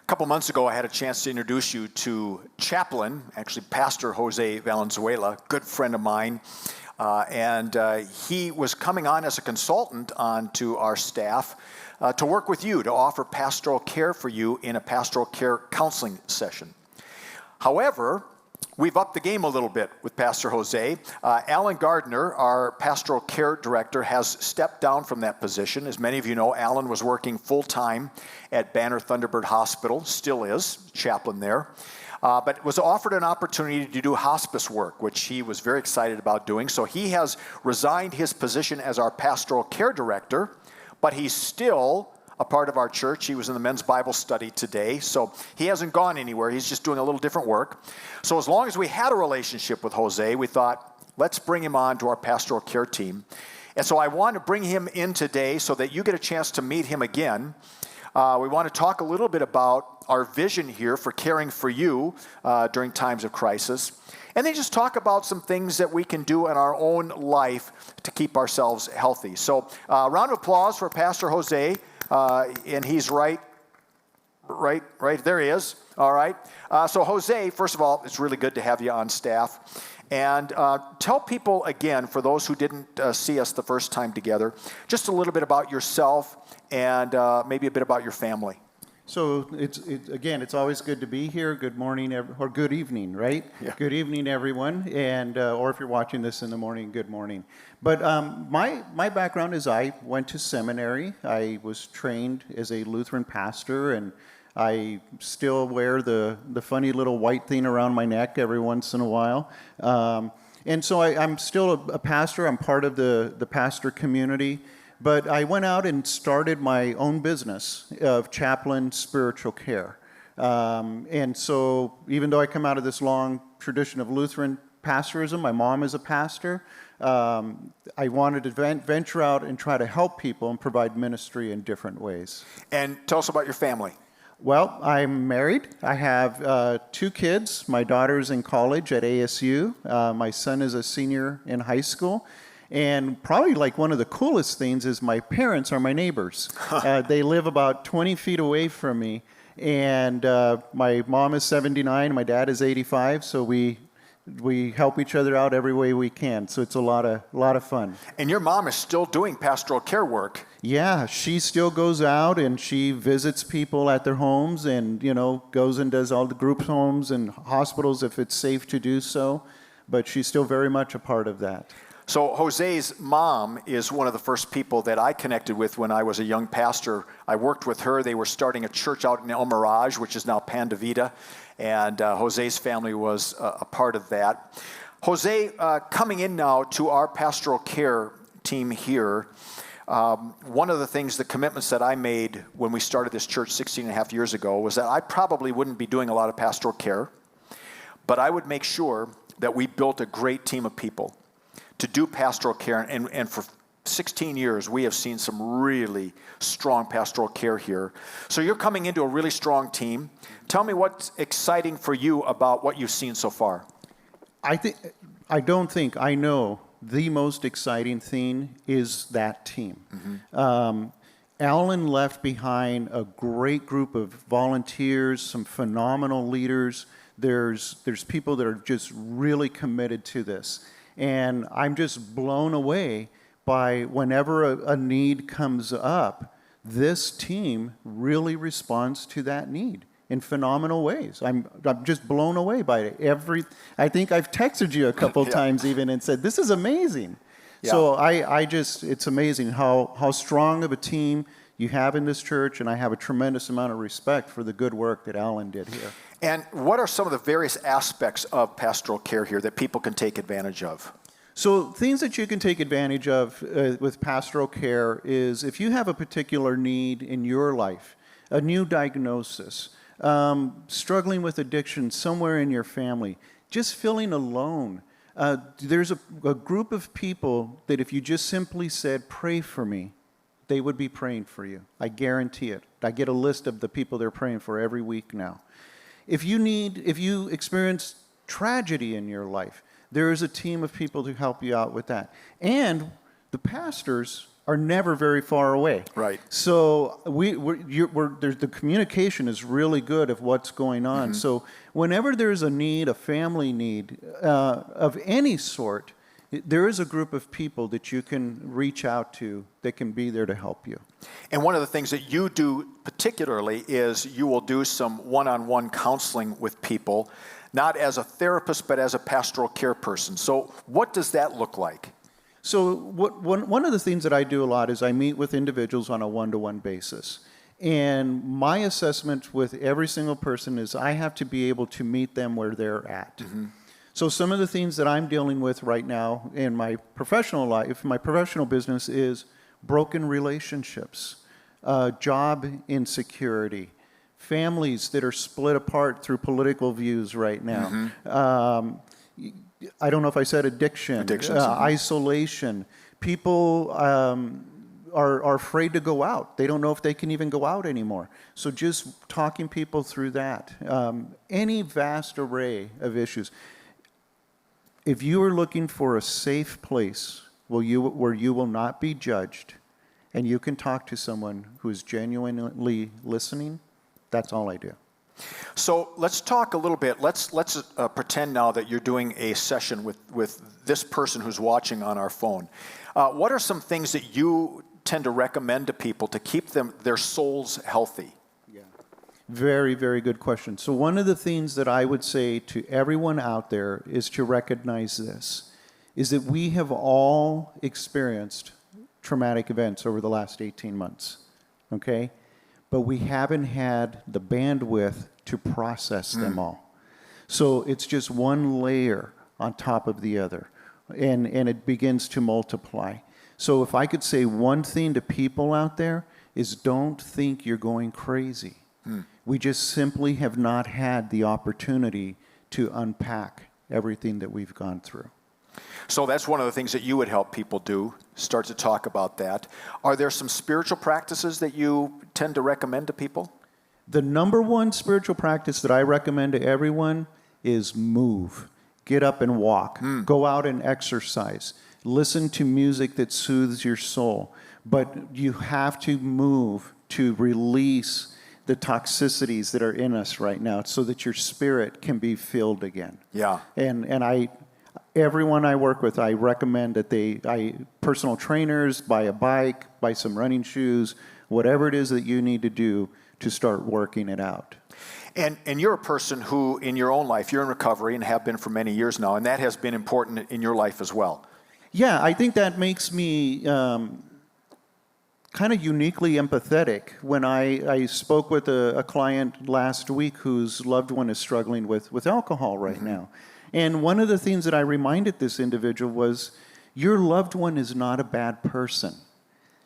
A couple months ago, I had a chance to introduce you to chaplain, actually Pastor Jose Valenzuela, good friend of mine. And he was coming on as a consultant onto our staff to work with you, to offer pastoral care for you in a pastoral care counseling session. However, we've upped the game a little bit with Pastor Jose. Alan Gardner, our pastoral care director, has stepped down from that position. As many of you know, Alan was working full-time at Banner Thunderbird Hospital, still is, chaplain there, but was offered an opportunity to do hospice work, which he was very excited about doing. So he has resigned his position as our pastoral care director, but he's still a part of our church. He was in the men's Bible study today, so he hasn't gone anywhere. He's just doing a little different work. So as long as we had a relationship with Jose, we thought, let's bring him on to our pastoral care team. And so I want to bring him in today so that you get a chance to meet him again. We want to talk a little bit about our vision here for caring for you during times of crisis. And then just talk about some things that we can do in our own life to keep ourselves healthy. So round of applause for Pastor Jose. And he's right there he is. All right. So Jose, first of all, it's really good to have you on staff. And tell people again, for those who didn't see us the first time together, just a little bit about yourself and maybe a bit about your family. So it's always good to be here. Good morning, or good evening, right? Yeah. Good evening, everyone, and or if you're watching this in the morning, good morning. But my background is I went to seminary. I was trained as a Lutheran pastor, and I still wear the funny little white thing around my neck every once in a while. And so I'm still a pastor. I'm part of the pastor community. But I went out and started my own business of chaplain spiritual care. And so even though I come out of this long tradition of Lutheran pastorism, my mom is a pastor, I wanted to venture out and try to help people and provide ministry in different ways. And tell us about your family. Well, I'm married. I have 2 kids. My daughter's in college at ASU. My son is a senior in high school. And probably like one of the coolest things is my parents are my neighbors. They live about 20 feet away from me. And my mom is 79, my dad is 85, so we help each other out every way we can. So it's a lot of fun. And your mom is still doing pastoral care work. Yeah, she still goes out and she visits people at their homes and, goes and does all the group homes and hospitals if it's safe to do so. But she's still very much a part of that. So Jose's mom is one of the first people that I connected with when I was a young pastor. I worked with her. They were starting a church out in El Mirage, which is now Pan de Vida, and Jose's family was a part of that. Jose, coming in now to our pastoral care team here, one of the things, the commitments that I made when we started this church 16 and a half years ago was that I probably wouldn't be doing a lot of pastoral care, but I would make sure that we built a great team of people to do pastoral care, and for 16 years, we have seen some really strong pastoral care here. So you're coming into a really strong team. Tell me what's exciting for you about what you've seen so far. I know the most exciting thing is that team. Mm-hmm. Alan left behind a great group of volunteers, some phenomenal leaders. There's people that are just really committed to this. And I'm just blown away by whenever a need comes up, this team really responds to that need in phenomenal ways. I'm just blown away by it. I think I've texted you a couple times even and said, this is amazing. Yeah. So it's amazing how strong of a team you have in this church, and I have a tremendous amount of respect for the good work that Alan did here. And what are some of the various aspects of pastoral care here that people can take advantage of? So things that you can take advantage of with pastoral care is if you have a particular need in your life, a new diagnosis, struggling with addiction somewhere in your family, just feeling alone. There's a group of people that if you just simply said, pray for me, they would be praying for you. I guarantee it. I get a list of the people they're praying for every week now. If you experience tragedy in your life, there is a team of people to help you out with that. And the pastors are never very far away. Right. So the communication is really good of what's going on. Mm-hmm. So whenever there's a need, a family need of any sort, there is a group of people that you can reach out to that can be there to help you. And one of the things that you do particularly is you will do some one-on-one counseling with people, not as a therapist, but as a pastoral care person. So what does that look like? So one of the things that I do a lot is I meet with individuals on a one-to-one basis. And my assessment with every single person is I have to be able to meet them where they're at. Mm-hmm. So some of the things that I'm dealing with right now in my professional life, my professional business, is broken relationships, job insecurity, families that are split apart through political views right now. Mm-hmm. I don't know if I said addiction, isolation. People are afraid to go out. They don't know if they can even go out anymore. So just talking people through that. Any vast array of issues. If you are looking for a safe place where you will not be judged and you can talk to someone who is genuinely listening, that's all I do. So let's talk a little bit. Let's pretend now that you're doing a session with this person who's watching on our phone. What are some things that you tend to recommend to people to keep their souls healthy? Very, very good question. So one of the things that I would say to everyone out there is to recognize this, is that we have all experienced traumatic events over the last 18 months, okay? But we haven't had the bandwidth to process them all. So it's just one layer on top of the other, and it begins to multiply. So if I could say one thing to people out there is don't think you're going crazy. We just simply have not had the opportunity to unpack everything that we've gone through. So that's one of the things that you would help people do, start to talk about that. Are there some spiritual practices that you tend to recommend to people? The number one spiritual practice that I recommend to everyone is move. Get up and walk. Go out and exercise. Listen to music that soothes your soul. But you have to move to release the toxicities that are in us right now so that your spirit can be filled again. Yeah. And everyone I work with, I recommend that personal trainers, buy a bike, buy some running shoes, whatever it is that you need to do to start working it out. And you're a person who, in your own life, you're in recovery and have been for many years now, and that has been important in your life as well. Yeah, I think that makes me kind of uniquely empathetic. When I spoke with a client last week whose loved one is struggling with alcohol right now. And one of the things that I reminded this individual was, your loved one is not a bad person.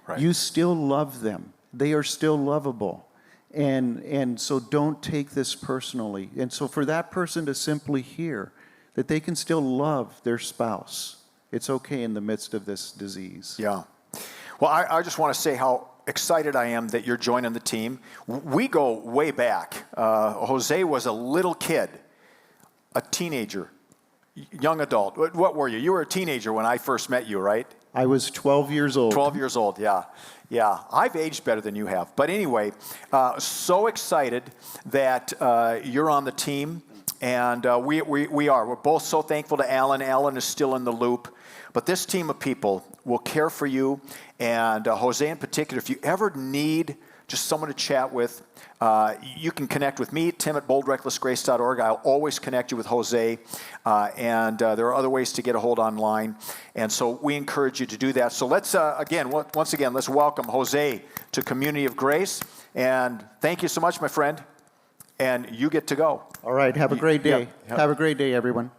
Right. You still love them. They are still lovable. And so don't take this personally. And so for that person to simply hear that they can still love their spouse, it's okay in the midst of this disease. Yeah. Well, I just want to say how excited I am that you're joining the team. We go way back. Jose was a little kid, a teenager, young adult. What were you? You were a teenager when I first met you, right? I was 12 years old. 12 years old, yeah. Yeah, I've aged better than you have. But anyway, so excited that you're on the team. And we are. We're both so thankful to Alan. Alan is still in the loop. But this team of people will care for you. And Jose in particular, if you ever need just someone to chat with, you can connect with me, Tim at boldrecklessgrace.org. I'll always connect you with Jose. And there are other ways to get a hold online. And so we encourage you to do that. So let's, once again, let's welcome Jose to Community of Grace. And thank you so much, my friend. And you get to go. All right. Have a great day. Yeah. Have a great day, everyone.